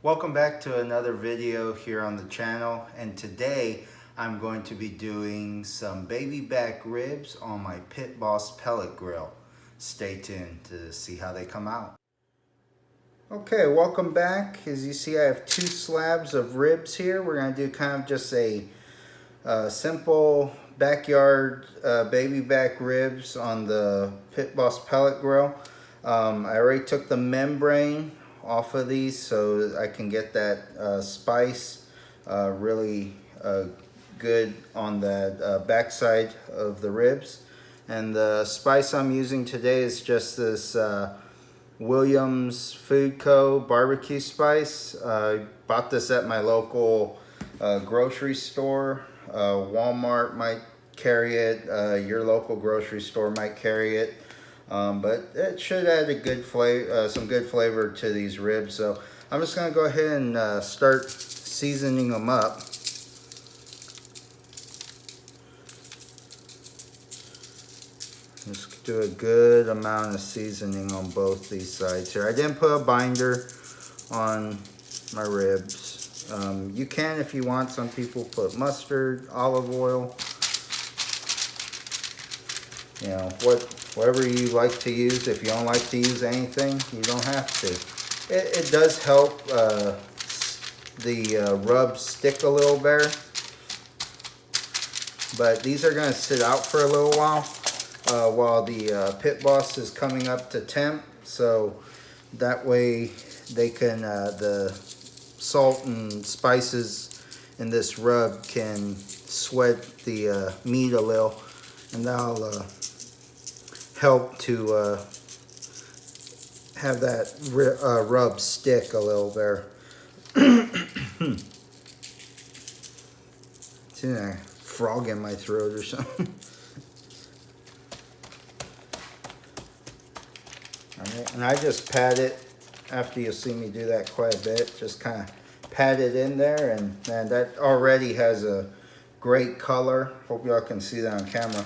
Welcome back to another video here on the channel, and today I'm going to be doing some baby back ribs on my Pitboss Pellet Grill. Stay tuned to see how they come out. Okay, welcome back. As you see, I have two slabs of ribs here. We're going to do kind of just a simple backyard baby back ribs on the Pitboss Pellet Grill. I already took the membrane off of these so I can get that spice really good on that backside of the ribs. And the spice I'm using today is just this Williams Food Co. barbecue spice. I bought this at my local grocery store. Walmart might carry it, your local grocery store might carry it. But it should add a good flavor, some good flavor to these ribs. So I'm just going to go ahead and start seasoning them up. Just do a good amount of seasoning on both these sides here. I didn't put a binder on my ribs. You can if you want. Some people put mustard, olive oil. You know, whatever you like to use. If you don't like to use anything, you don't have to. It does help the rubs stick a little better. But these are going to sit out for a little while the Pitboss is coming up to temp. So that way they can, the salt and spices in this rub can sweat the meat a little. And that'll help to have that rub stick a little there. It's in a frog in my throat or something. Alright, and I just pat it after you'll see me do that quite a bit. Just kind of pat it in there, and man, that already has a great color. Hope y'all can see that on camera.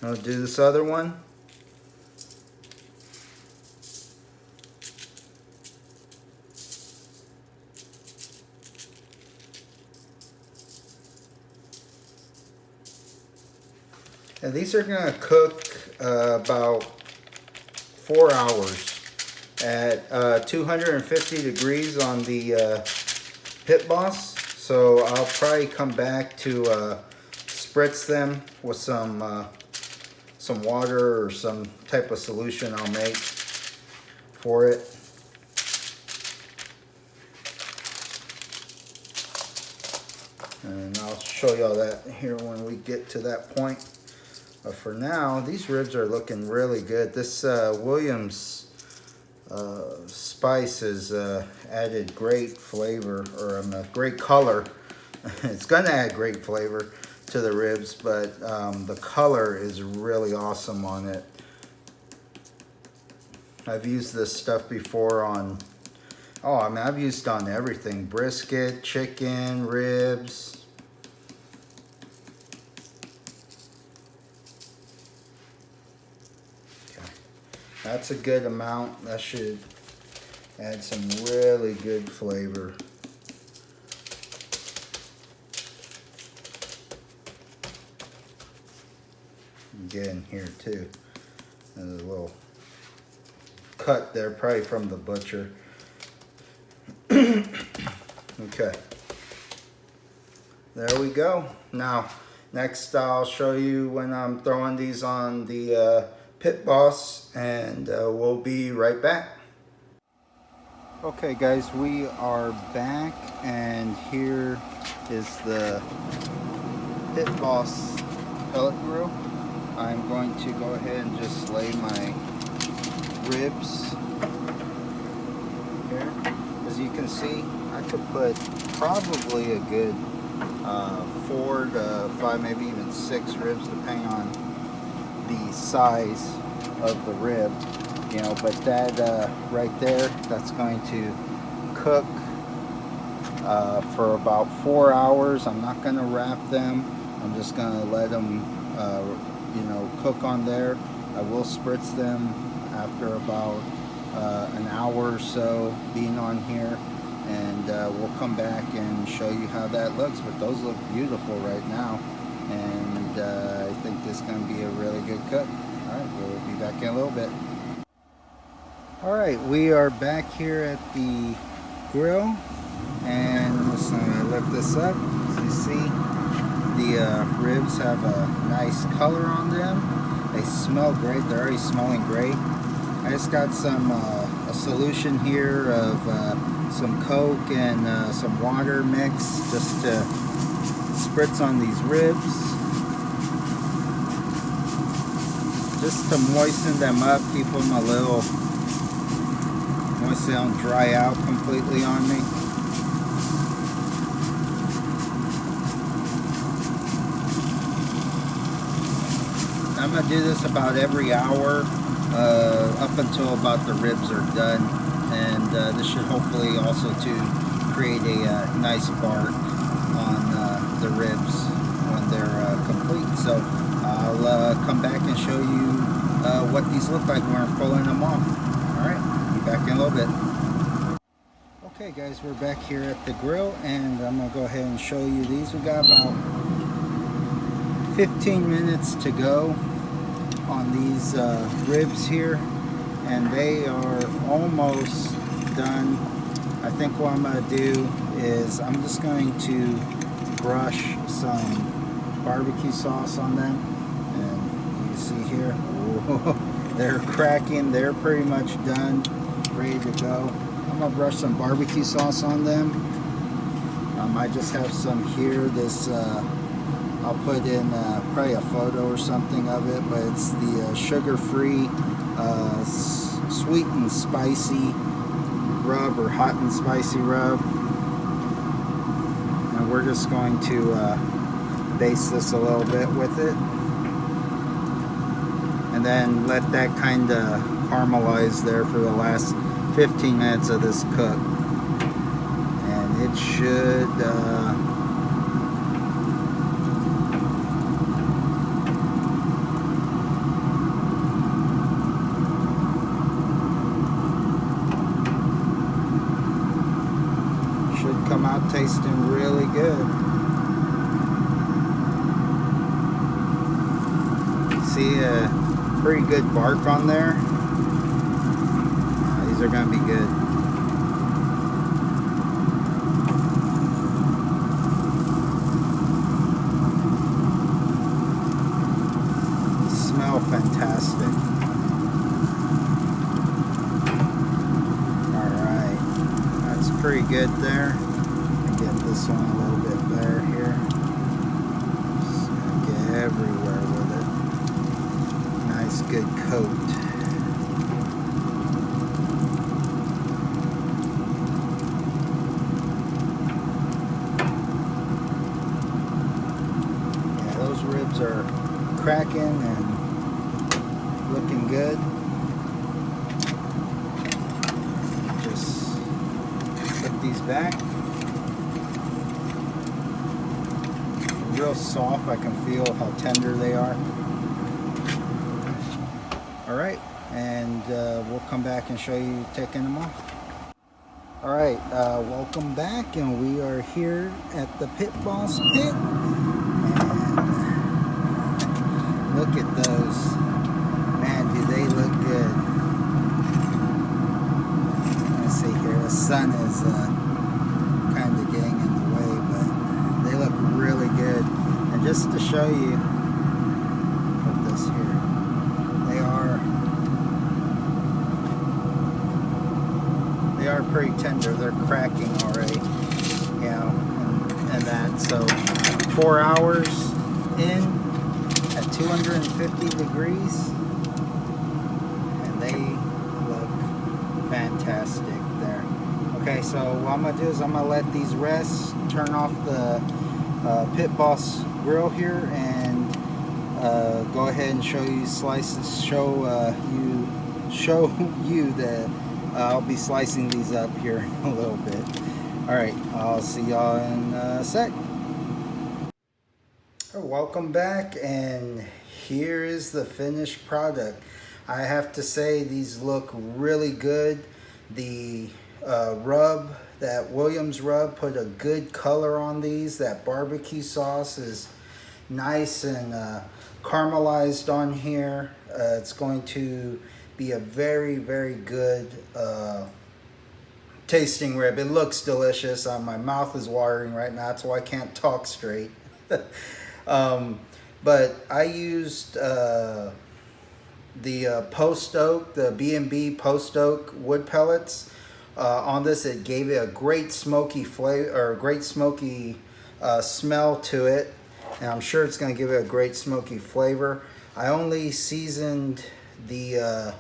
I'll do this other one. And these are going to cook about 4 hours at 250 degrees on the Pitboss. So I'll probably come back to spritz them with some water or some type of solution I'll make for it. And I'll show y'all that here when we get to that point. But for now, these ribs are looking really good. This Williams spice has added great flavor, or great color. It's gonna add great flavor to the ribs, but the color is really awesome on it. I've used this stuff before on, I've used on everything: brisket, chicken, ribs. Okay. That's a good amount. That should add some really good flavor. Get in here too. There's a little cut there, probably from the butcher. Okay, there we go. Now next I'll show you when I'm throwing these on the Pitboss, and we'll be right back. Okay guys, we are back, and here is the Pitboss Pellet Grill. I'm going to go ahead and just lay my ribs here. As you can see, I could put probably a good 4 to 5, maybe even 6 ribs, depending on the size of the rib. You know, but that right there, that's going to cook for about 4 hours. I'm not going to wrap them. I'm just going to let them you know, cook on there. I will spritz them after about an hour or so being on here, and we'll come back and show you how that looks. But those look beautiful right now, and I think this is going to be a really good cook. Alright, we'll be back in a little bit. Alright, we are back here at the grill, and I'm just going to lift this up. As you see, the ribs have a nice color on them. They smell great. They're already smelling great. I just got some a solution here of some Coke and some water mix just to spritz on these ribs, just to moisten them up, keep them a little moist. They don't dry out completely on me. I'm going to do this about every hour up until about the ribs are done, and this should hopefully also to create a nice bark on the ribs when they're complete. So I'll come back and show you what these look like when we're pulling them off. Alright, be back in a little bit. Okay guys, we're back here at the grill, and I'm going to go ahead and show you these. We got about 15 minutes to go on these ribs here, and they are almost done. I think what I'm going to do is I'm just going to brush some barbecue sauce on them, and you see here, they're cracking. They're pretty much done, ready to go. I'm going to brush some barbecue sauce on them. I just have some here. This I'll put in probably a photo or something of it, but it's the sugar-free sweet and spicy rub, or hot and spicy rub. And we're just going to baste this a little bit with it, and then let that kind of caramelize there for the last 15 minutes of this cook. And it should come out tasting really good. See a pretty good bark on there. These are going to be good. Smell fantastic. Alright, that's pretty good there. Get this one a little bit better here. Just gonna get everywhere with it. Nice good coat. Yeah, those ribs are cracking and looking good. Just put these back. Real soft. I can feel how tender they are. Alright, and we'll come back and show you taking them off. Alright, welcome back, and we are here at the Pitboss Pit, and look at those. Man, do they look good. Let's see here, the sun is kind of getting in the way, but they look really good. And just to show you, put this here, they are pretty tender. They're cracking already, you know, and that. So 4 hours in at 250 degrees, and they look fantastic there. Okay, so what I'm gonna do is I'm gonna let these rest, turn off the Pitboss grill here, and go ahead and show you slices. Show you that I'll be slicing these up here in a little bit. All right, I'll see y'all in a sec. Welcome back, and here is the finished product. I have to say these look really good. The rub, that Williams rub, put a good color on these. That barbecue sauce is nice and caramelized on here. It's going to be a very, very good tasting rib. It looks delicious. My mouth is watering right now, so I can't talk straight. But I used the post oak, the B&B post oak wood pellets on this. It gave it a great smoky flavor, or a great smoky smell to it, and I'm sure it's going to give it a great smoky flavor. I only seasoned the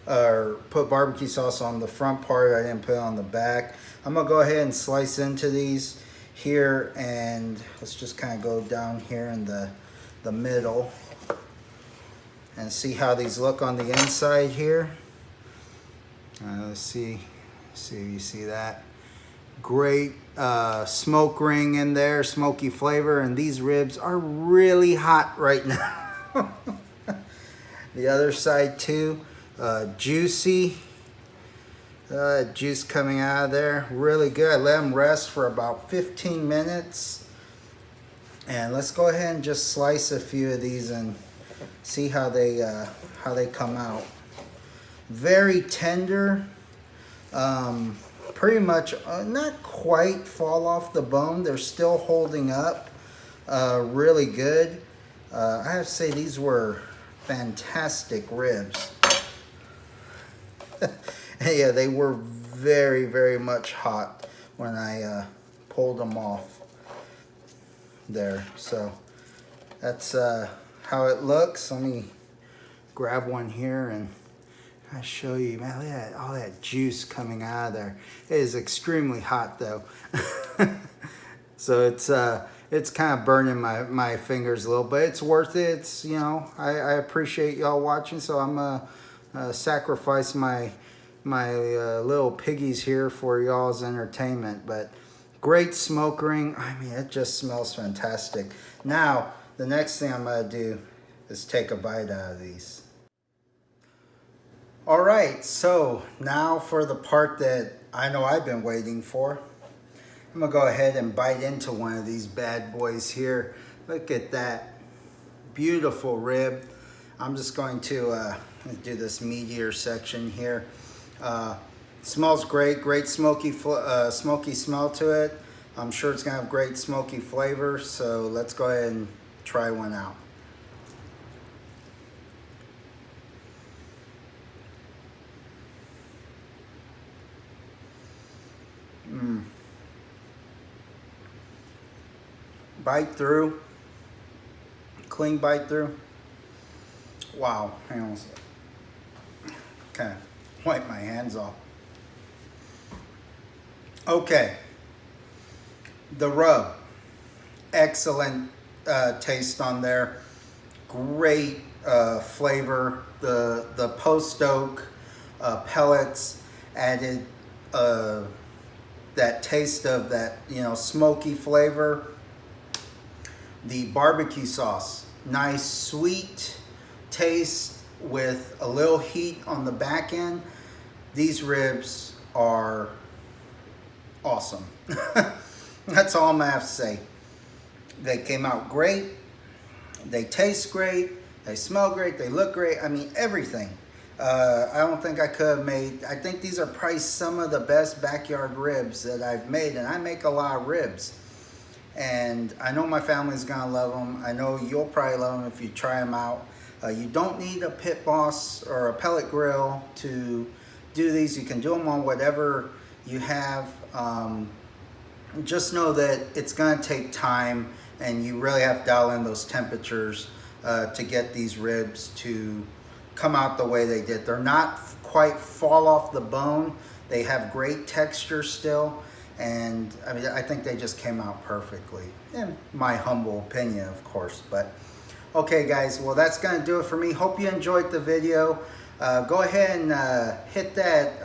or put barbecue sauce on the front part. I didn't put it on the back. I'm gonna go ahead and slice into these here, and let's just kind of go down here in the middle and see how these look on the inside here. Let's see if you see that. Great smoke ring in there, smoky flavor, and these ribs are really hot right now. The other side too. Juicy, juice coming out of there, really good. I let them rest for about 15 minutes, and let's go ahead and just slice a few of these and see how they come out. Very tender, pretty much not quite fall off the bone. They're still holding up really good. I have to say these were fantastic ribs. Yeah, they were very, very much hot when I pulled them off there. So that's how it looks. Let me grab one here and I'll show you. Man, look at all that juice coming out of there. It is extremely hot though. So it's kind of burning my fingers a little, but it's worth it. It's, you know, I appreciate y'all watching, so I'm gonna sacrifice my little piggies here for y'all's entertainment. But great smoke ring. I mean, it just smells fantastic. Now the next thing I'm gonna do is take a bite out of these. All right, so now for the part that I know I've been waiting for. I'm gonna go ahead and bite into one of these bad boys here. Look at that beautiful rib. I'm just going to do this meatier section here. Smells great, great smoky smell to it. I'm sure it's gonna have great smoky flavor, so let's go ahead and try one out. Bite through, clean bite through. Wow, hang on a second. Okay, wipe my hands off. Okay, the rub, excellent taste on there. Great flavor. The post oak pellets added that taste of that, you know, smoky flavor. The barbecue sauce, nice sweet taste with a little heat on the back end. These ribs are awesome. That's all I'm gonna have to say. They came out great. They taste great. They smell great. They look great. I mean, everything. I don't think I could have made, I think these are probably some of the best backyard ribs that I've made, and I make a lot of ribs. And I know my family's gonna love them. I know you'll probably love them if you try them out. You don't need a Pitboss or a pellet grill to do these. You can do them on whatever you have. Just know that it's gonna take time, and you really have to dial in those temperatures to get these ribs to come out the way they did. They're not quite fall off the bone. They have great texture still. And I mean, I think they just came out perfectly, in my humble opinion, of course. But okay, guys, well, that's gonna do it for me. Hope you enjoyed the video. Go ahead and hit that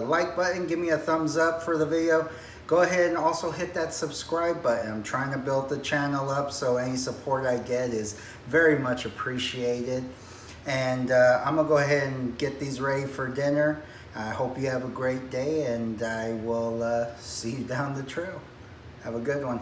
like button. Give me a thumbs up for the video. Go ahead and also hit that subscribe button. I'm trying to build the channel up, so any support I get is very much appreciated. And I'm gonna go ahead and get these ready for dinner. I hope you have a great day, and I will see you down the trail. Have a good one.